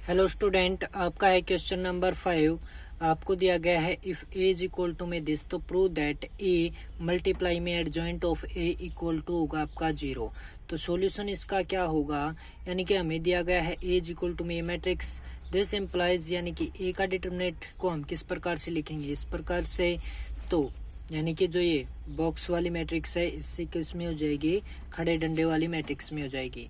Hello student, आपका है question number 5। आपको दिया गया है if A is equal to में दिस, तो प्रूव दैट ए मल्टीप्लाई में adjoint of A equal to होगा आपका 0। तो सॉल्यूशन इसका क्या होगा, यानी कि हमें दिया गया है ए इज इक्वल टू में मैट्रिक्स, दिस एम्प्लाइज यानी कि ए का डिटरमिनेंट को हम किस प्रकार से लिखेंगे, इस प्रकार से। तो यानी कि जो ये बॉक्स वाली मैट्रिक्स है इससे किस में हो जाएगी, खड़े डंडे वाली मैट्रिक्स में हो जाएगी।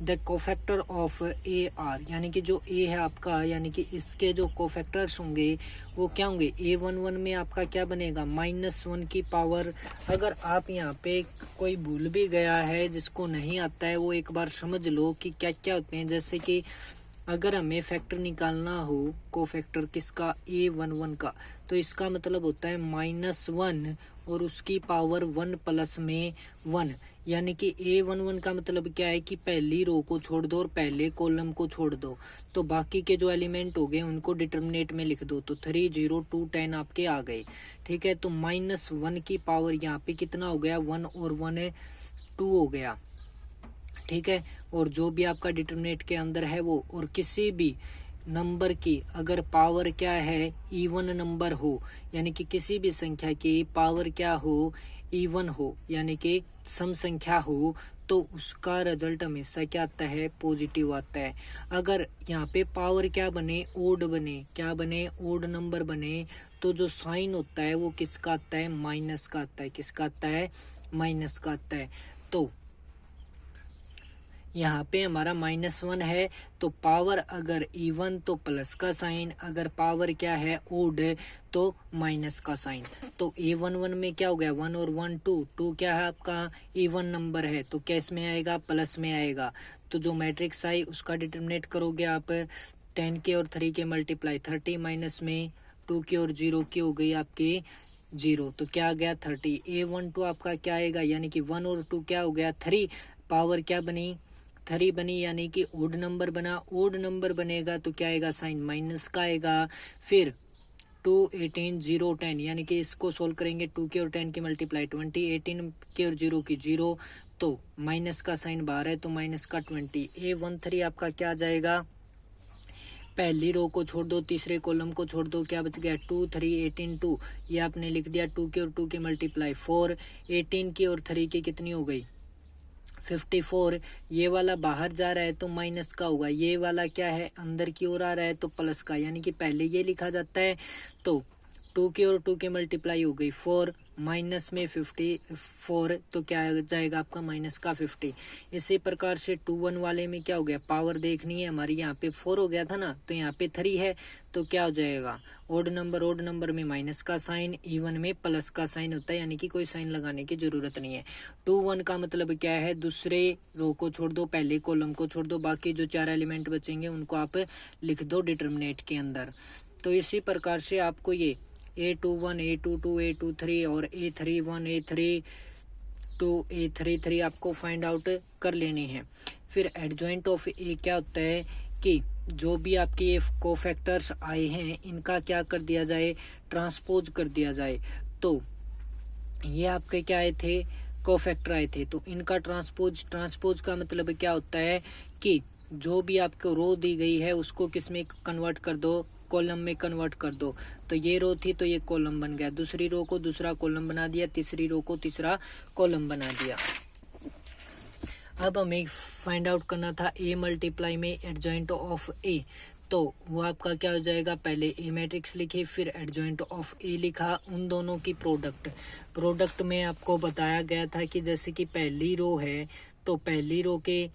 The cofactor of A R, यानी कि जो ए है आपका, यानी कि इसके जो कोफैक्टर्स होंगे वो क्या होंगे, A11 में आपका क्या बनेगा, -1 की पावर। अगर आप यहाँ पे कोई भूल भी गया है, जिसको नहीं आता है वो एक बार समझ लो कि क्या क्या होते हैं। जैसे कि अगर हमें फैक्टर निकालना हो, कोफैक्टर किसका, A11 का, तो इसका मतलब होता है -1 और उसकी पावर 1 प्लस में 1। यानी कि A11 का मतलब क्या है कि पहली रो को छोड़ दो और पहले कॉलम को छोड़ दो, तो बाकी के जो एलिमेंट हो गए उनको डिटरमिनेट में लिख दो। तो 3 0 2 10 आपके आ गए। ठीक है, तो -1 की पावर यहाँ पे कितना हो गया, 1 और 1 2 हो गया। ठीक है, और जो भी आपका डिटरमिनेट के अंदर है वो, और किसी भी नंबर की अगर पावर क्या है, इवन नंबर हो, यानी कि किसी भी संख्या की पावर क्या हो, इवन हो, यानी कि सम संख्या हो, तो उसका रिजल्ट हमेशा क्या आता है, पॉजिटिव आता है। अगर यहाँ पे पावर क्या बने, ओड बने, क्या बने, ओड नंबर बने, तो जो साइन होता है वो किसका आता है, माइनस का आता है। किसका आता है, माइनस का आता है। तो यहाँ पे हमारा -1 है, तो पावर अगर इवन तो प्लस का साइन, अगर पावर क्या है ओड तो माइनस का साइन। तो A11 में क्या हो गया, 1 और 1 2, 2 क्या है आपका, इवन नंबर है, तो कैस में आएगा, प्लस में आएगा। तो जो मैट्रिक्स आई उसका डिटरमिनेट करोगे आप, 10 के और 3 के मल्टीप्लाई, 30 माइनस में 2 की और 0 की हो गई आपकी 0, तो क्या आ गया 30। A12 आपका क्या आएगा, यानी कि 1 और 2 क्या हो गया 3, पावर क्या बनी, 3 बनी, यानी कि ओड नंबर बना। ओड नंबर बनेगा तो क्या आएगा, साइन माइनस का आएगा। फिर 2 18 0 10, यानी कि इसको सोल्व करेंगे, 2 के और 10 की मल्टीप्लाई 20, 18 के और 0 की 0, तो माइनस का साइन बाहर है तो माइनस का 20। A13 आपका क्या आ जाएगा, पहली रो को छोड़ दो, तीसरे कॉलम को छोड़ दो, क्या बच गया 2 3 18 2, ये आपने लिख दिया। 2 के और 2 के मल्टीप्लाई 4, 18 की और 3 की कितनी हो गई 54। ये वाला बाहर जा रहा है तो माइनस का होगा, ये वाला क्या है अंदर की ओर आ रहा है तो प्लस का, यानी कि पहले ये लिखा जाता है। तो 2 के और 2 के मल्टीप्लाई हो गई 4, माइनस में 54, तो क्या आ जाएगा आपका माइनस का 50। इसी प्रकार से 2 1 वाले में क्या हो गया, पावर देखनी है हमारी, यहाँ पे 4 हो गया था ना, तो यहाँ पे 3 है, तो क्या हो जाएगा, ओड नंबर में माइनस का साइन, इवन में प्लस का साइन होता है, यानी कि कोई साइन लगाने की जरूरत नहीं है। 2 1 का मतलब क्या है, दूसरे रो को छोड़ दो, पहले कॉलम को छोड़ दो, बाकी जो 4 एलिमेंट बचेंगे उनको आप लिख दो डिटरमिनेट के अंदर। तो इसी प्रकार से आपको ये A21 A22 A23 और A31 A32 A33 आपको फाइंड आउट कर लेने हैं। फिर एडजॉइंट ऑफ ए क्या होता है कि जो भी आपके ये कोफैक्टर्स आए हैं इनका क्या कर दिया जाए, ट्रांसपोज कर दिया जाए। तो ये आपके क्या आए थे, कोफैक्टर आए थे, तो इनका ट्रांसपोज का मतलब क्या होता है कि जो भी आपको रो दी गई है उसको किस में कन्वर्ट कर दो, कॉलम में कन्वर्ट कर दो। तो ये रो थी तो ये कॉलम बन गया, दूसरी रो को दूसरा कॉलम बना दिया, तीसरी रो को तीसरा कॉलम बना दिया। अब हमें फाइंड आउट करना था ए मल्टीप्लाई में एडजॉइंट ऑफ ए, तो वो आपका क्या हो जाएगा, पहले ए मैट्रिक्स लिखी फिर एडजॉइंट ऑफ ए लिखा, उन दोनों की प्रोडक्ट में आपको बताया गया था कि जैसे कि पहली रो है तो पहली रो के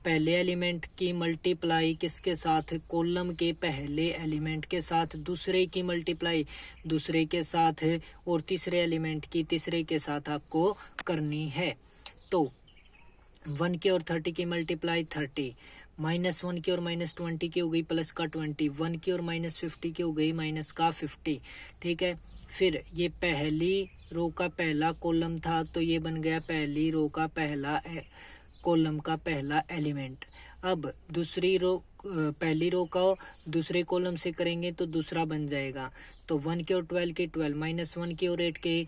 पहले एलिमेंट की मल्टीप्लाई किसके साथ, कॉलम के पहले एलिमेंट के साथ, दूसरे की मल्टीप्लाई दूसरे के साथ, और तीसरे एलिमेंट की तीसरे के साथ आपको करनी है। तो 1 की और 30 की मल्टीप्लाई 30, -1 की और -20 की हो गई प्लस का 20, 1 की और -50 की हो गई माइनस का 50। ठीक है, फिर ये पहली रो का पहला कॉलम था तो ये बन गया पहली रो का पहला कॉलम का पहला एलिमेंट। अब दूसरी रो पहली रो का दूसरे कॉलम से करेंगे तो दूसरा बन जाएगा। तो 1 की और 12 की 12, -1 की और 8 की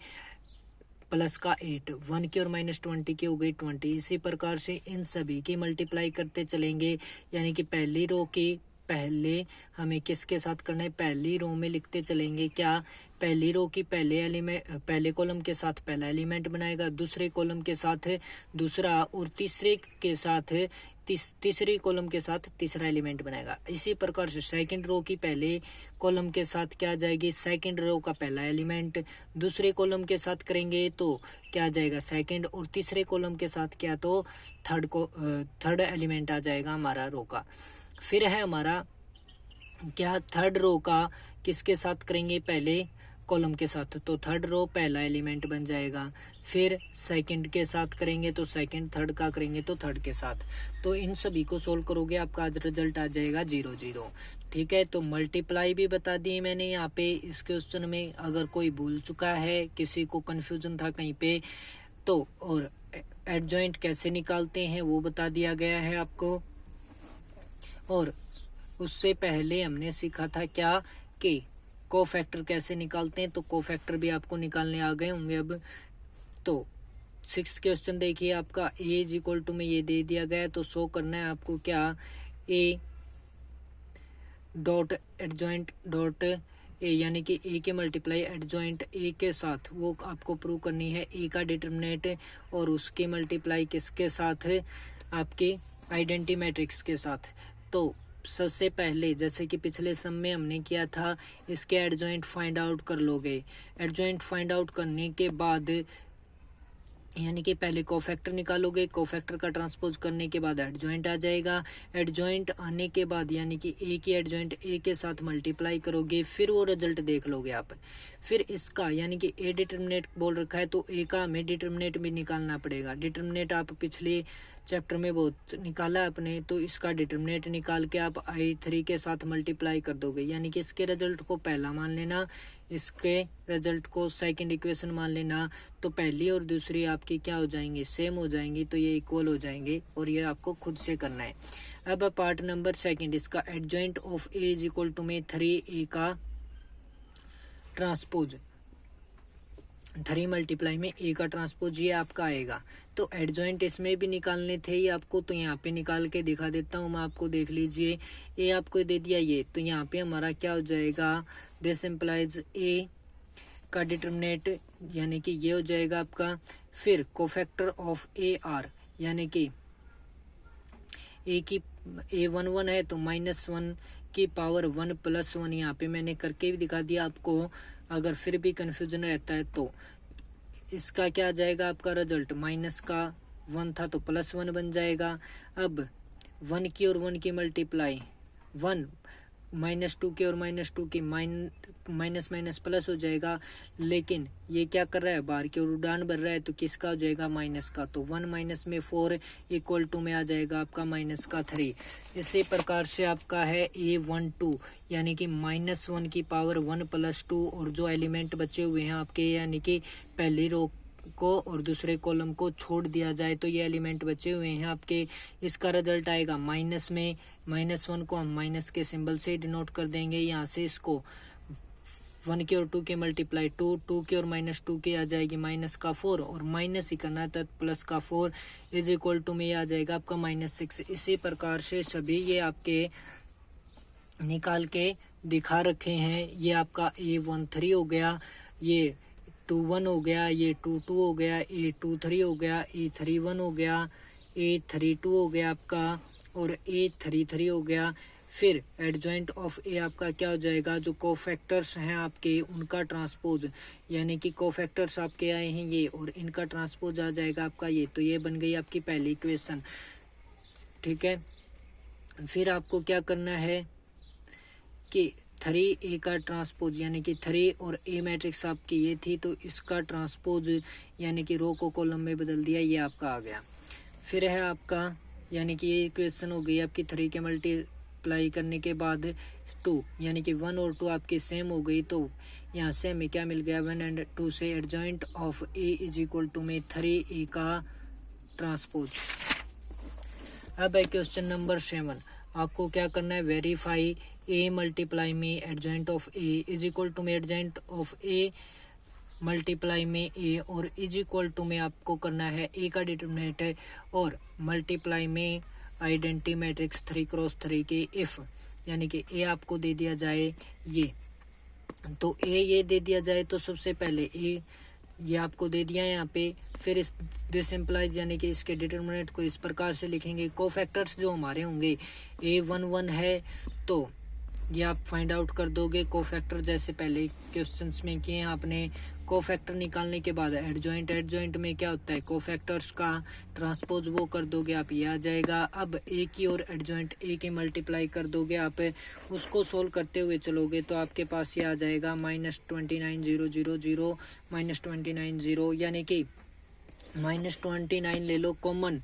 प्लस का 8, 1 की और -20 की हो गई 20। इसी प्रकार से इन सभी की मल्टीप्लाई करते चलेंगे, यानी कि पहली रो की पहले हमें किसके साथ करना है, पहली रो में लिखते चलेंगे क्या, पहली रो की पहले कॉलम के साथ पहला एलिमेंट बनाएगा, दूसरे कॉलम के साथ दूसरा, और तीसरे के साथ तीसरी कॉलम के साथ तीसरा एलिमेंट बनाएगा। इसी प्रकार से सेकंड रो की पहले कॉलम के साथ क्या आ जाएगी, सेकंड रो का पहला एलिमेंट, दूसरे कॉलम के साथ करेंगे तो क्या आ जाएगा सेकंड, और तीसरे कॉलम के साथ क्या तो थर्ड एलिमेंट आ जाएगा हमारा रो का। फिर है हमारा क्या, थर्ड रो का किसके साथ करेंगे, पहले कॉलम के साथ, तो थर्ड रो पहला एलिमेंट बन जाएगा। फिर सेकंड के साथ करेंगे तो सेकंड, थर्ड का करेंगे तो थर्ड के साथ। तो इन सभी को सोल्व करोगे आपका आज रिजल्ट आ जाएगा 0 0। ठीक है, तो मल्टीप्लाई भी बता दी मैंने यहाँ पे इस क्वेश्चन में। अगर कोई भूल चुका है, किसी को कंफ्यूजन था कहीं पे, तो और एडजॉइंट कैसे निकालते हैं वो बता दिया गया है आपको। और उससे पहले हमने सीखा था क्या कि कोफैक्टर कैसे निकालते हैं, तो कोफैक्टर भी आपको निकालने आ गए होंगे अब। तो 6th क्वेश्चन देखिए आपका, a इज इक्वल टू में ये दे दिया गया है, तो शो करना है आपको क्या, a dot adjoint dot A, यानी कि a के मल्टीप्लाई एडजॉइंट a के साथ, वो आपको प्रूव करनी है a का डिटरमिनेट, और उसके मल्टीप्लाई किसके साथ, आपके आइडेंटिटी मैट्रिक्स के साथ। तो सबसे पहले जैसे कि पिछले सम में हमने किया था, इसके एडजॉइंट फाइंड आउट कर लोगे। एडजॉइंट फाइंड आउट करने के बाद यानी कि पहले कोफैक्टर निकालोगे, कोफैक्टर का ट्रांसपोज करने के बाद एडजॉइंट आ जाएगा। एडजॉइंट आने के बाद यानी कि ए की एडजॉइंट ए के साथ मल्टीप्लाई करोगे, फिर वो रिजल्ट देख लोगे आप। फिर इसका यानी कि ए डिटरमिनेट बोल रखा है, तो ए का हमें डिटरमिनेट भी निकालना पड़ेगा। डिटरमिनेट आप पिछले चैप्टर में बहुत निकाला आपने, तो इसका डिटरमिनेट निकाल के आप I3 के साथ मल्टीप्लाई कर दोगे, यानी कि इसके रिजल्ट को पहला मान लेना, इसके रिजल्ट को सेकंड इक्वेशन मान लेना। तो पहली और दूसरी आपकी क्या हो जाएंगी, सेम हो जाएंगी, तो ये इक्वल हो जाएंगे, और ये आपको खुद से करना है। अब पार्ट नंबर सेकंड, इसका adjoint of A is equal to में 3a का ट्रांसपोज, 3 मल्टीप्लाई में a का ट्रांसपोज ये आपका आएगा। तो एडजॉइंट इसमें भी निकालने थे ही आपको, तो यहाँ पे निकाल के दिखा देता हूँ मैं आपको, देख लीजिए। ए आपको दे दिया ये, तो यहाँ पे हमारा क्या हो जाएगा, दिस इम्प्लाइज ए का डिटरमिनेट यानी कि ये हो जाएगा आपका। फिर कोफैक्टर ऑफ ए आर, यानी कि ए की A11 है, तो -1 की पावर 1 + 1 यहाँ पे मैंने करके भी दिखा दिया आपको। अगर फिर भी कंफ्यूजन रहता है तो इसका क्या आ जाएगा आपका रिजल्ट, माइनस का 1 था तो +1 बन जाएगा। अब 1 की और 1 की मल्टीप्लाई, 1 -2 की और -2 की माइनस माइनस प्लस हो जाएगा। लेकिन ये क्या कर रहा है, बाहर की ओर उड़ान भर रहा है, तो किसका हो जाएगा, माइनस का। तो 1 माइनस में 4 इक्वल टू में आ जाएगा आपका -3। इसी प्रकार से आपका है A12 यानी कि -1 की पावर 1 + 2, और जो एलिमेंट बचे हुए हैं आपके यानी कि पहली रो को और दूसरे कॉलम को छोड़ दिया जाए तो ये एलिमेंट बचे हुए हैं आपके। इसका रिजल्ट आएगा माइनस में, -1 को हम माइनस के सिंबल से डिनोट कर देंगे। यहाँ से इसको 1 की और 2 के मल्टीप्लाई 2 की और -2 की आ जाएगी -4, और माइनस ही करना था प्लस का 4 इज इक्वल टू में आ जाएगा आपका -6। इसी प्रकार से सभी ये आपके निकाल के दिखा रखे हैं। ये आपका A13 हो गया, ये 21 हो गया, ये 22 हो गया, A23 हो गया, A31 हो गया, A32 हो गया आपका, और A33 हो गया। फिर एडजॉइंट ऑफ ए आपका क्या हो जाएगा, जो कोफैक्टर्स हैं आपके उनका ट्रांसपोज, यानी कि कोफैक्टर्स आपके आए हैं ये, और इनका ट्रांसपोज आ जाएगा आपका ये। तो ये बन गई आपकी पहली इक्वेशन। ठीक है, फिर आपको क्या करना है कि 3a का ट्रांसपोज यानी कि 3 और a मैट्रिक्स आपकी ये थी, तो इसका ट्रांसपोज यानी कि रो को कॉलम में बदल दिया, ये आपका आ गया। फिर है आपका यानी कि ये इक्वेशन हो गई आपकी 3 के मल्टीप्लाई करने के बाद 2 यानी कि 1 और 2 आपकी सेम हो गई। तो यहाँ से हमें क्या मिल गया, 1 और 2 से adjoint of a is equal to में 3a का ट्रांसपोज। अब है क्वेश्चन नंबर 7, आपको क्या करना है, वेरीफाई a मल्टीप्लाई में adjoint of a is equal to में एडजॉइंट ऑफ a मल्टीप्लाई में a, और इज इक्वल टू में आपको करना है a का डिटरमिनेंट है, और मल्टीप्लाई में आइडेंटिटी मैट्रिक्स 3 × 3 के इफ यानी कि ए आपको दे दिया जाए ये, तो ए ये दे दिया जाए तो सबसे पहले ए ये आपको दे दिया है यहाँ पे। फिर इस दिस इम्प्लाइज यानी कि इसके डिटर्मिनेंट को इस प्रकार से लिखेंगे। कोफैक्टर्स जो हमारे होंगे A11 है तो ये आप फाइंड आउट कर दोगे कोफैक्टर, जैसे पहले क्वेश्चंस में किए हैं आपने। कोफैक्टर निकालने के बाद एडजॉइंट, एडजॉइंट में क्या होता है कोफैक्टर्स का ट्रांसपोज वो कर दोगे आप, ये आ जाएगा। अब ए की और एडजॉइंट ए की मल्टीप्लाई कर दोगे आप, उसको सोल्व करते हुए चलोगे तो आपके पास ये आ जाएगा -29000 -290, यानी कि -29 ले लो कॉमन,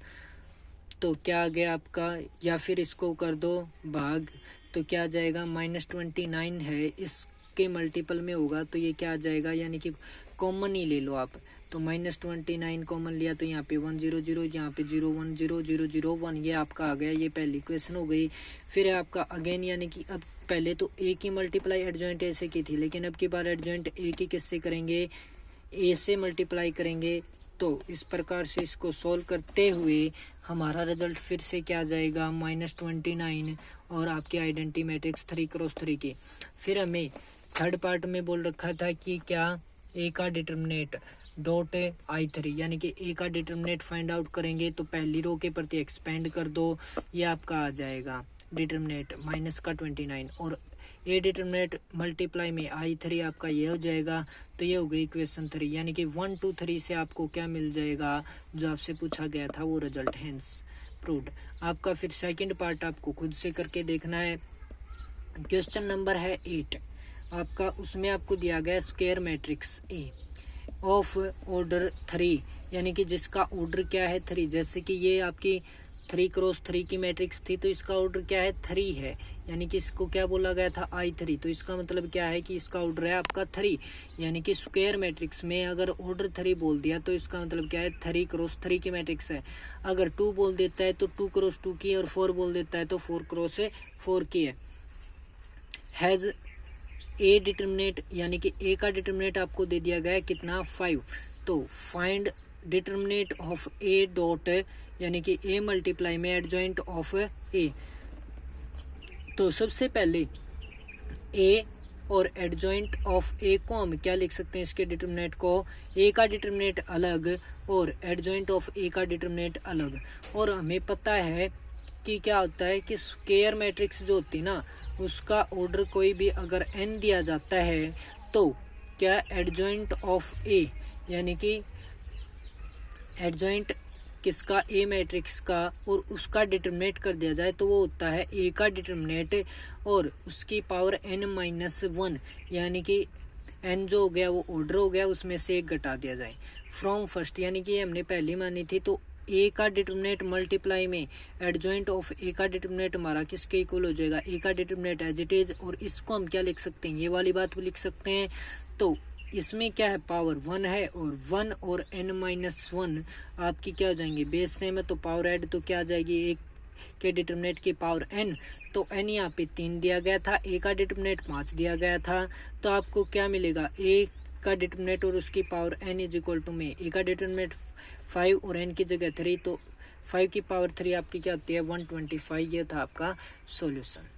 तो क्या आ गया आपका, या फिर इसको कर दो भाग, तो क्या आ जाएगा -29 है इसके मल्टीपल में होगा तो ये क्या आ जाएगा, यानी कि कॉमन ही ले लो आप। तो -29 कॉमन लिया तो यहाँ पे 100, यहाँ पे 0100001, ये आपका आ गया। ये पहली क्वेश्चन हो गई। फिर है आपका अगेन, यानी कि अब पहले तो ए की मल्टीप्लाई एडजॉइंट ए से की थी, लेकिन अब की बार एडजॉइंट ए की किससे करेंगे, ए से मल्टीप्लाई करेंगे। तो इस प्रकार से इसको सोल्व करते हुए हमारा रिजल्ट फिर से क्या आ जाएगा -29 और आपकी आइडेंटिटी मैट्रिक्स 3x3 की। फिर हमें थर्ड पार्ट में बोल रखा था कि क्या ए का डिटर्मिनेट डॉट I3, यानी कि ए का डिटर्मिनेट फाइंड आउट करेंगे तो पहली रो के प्रति एक्सपेंड कर दो, ये आपका आ जाएगा डिटर्मिनेट -29 और ए डिटर्मिनेट मल्टीप्लाई में I3 आपका ये हो जाएगा। तो ये हो गई क्वेश्चन 3, यानी कि 1 2 3 से आपको क्या मिल जाएगा जो आपसे पूछा गया था वो रिजल्ट, हेंस प्रूव्ड। आपका फिर सेकंड पार्ट आपको खुद से करके देखना है। क्वेश्चन नंबर है 8 आपका, उसमें आपको दिया गया square matrix A of order 3, यानी कि जिसका ऑर्डर क्या है 3। जैसे कि ये आपकी 3x3 की मैट्रिक्स थी तो इसका ऑर्डर क्या है 3 है, यानी कि इसको क्या बोला गया था I3, तो इसका मतलब क्या है कि इसका ऑर्डर है आपका 3, यानी कि स्क्वायर मैट्रिक्स में अगर ऑर्डर 3 बोल दिया तो इसका मतलब क्या है 3x3 की मैट्रिक्स है। अगर 2 बोल देता है तो 2x2 की, और 4 बोल देता है तो 4x4 की है। हैज ए डिटर्मिनेट, यानी कि ए का डिटर्मिनेट आपको दे दिया गया है कितना 5, तो find determinate of A dot, यानी कि ए मल्टीप्लाई में एडजॉइंट ऑफ ए। तो सबसे पहले ए और एडजॉइंट ऑफ ए को हम क्या लिख सकते हैं, इसके डिटर्मिनेट को, ए का डिटर्मिनेट अलग और एडजॉइंट ऑफ ए का डिटर्मिनेट अलग। और हमें पता है कि क्या होता है कि स्क्वायर मैट्रिक्स जो होती है ना उसका ऑर्डर कोई भी अगर n दिया जाता है तो क्या एडजॉइंट ऑफ ए, यानी कि एडजॉइंट किसका ए मैट्रिक्स का और उसका डिटर्मिनेट कर दिया जाए तो वो होता है ए का डिटर्मिनेट और उसकी पावर n-1, यानी कि n जो हो गया वो ऑर्डर हो गया, उसमें से एक घटा दिया जाए फ्रॉम फर्स्ट, यानी कि हमने पहली मानी थी। तो ए का डिटर्मिनेट मल्टीप्लाई में एडजॉइंट ऑफ ए का डिटर्मिनेट हमारा किसके इक्वल हो जाएगा, ए का डिटर्मिनेट एज इट इज, और इसको हम क्या लिख सकते हैं, ये वाली बात भी लिख सकते हैं। तो इसमें क्या है पावर 1 है और 1 और n-1 आपकी क्या हो जाएंगे बेस सेम है, तो पावर ऐड तो क्या आ जाएगी एक के डिटर्मिनेट की पावर n, तो n यहाँ पे 3 दिया गया था, ए का डिटर्मिनेट 5 दिया गया था, तो आपको क्या मिलेगा ए का डिटर्मिनेट और उसकी power n is equal to में ए का डिटर्मिनेट 5 और n की जगह 3, तो 5 की पावर 3 आपकी क्या होती है 125। ये था आपका सॉल्यूशन।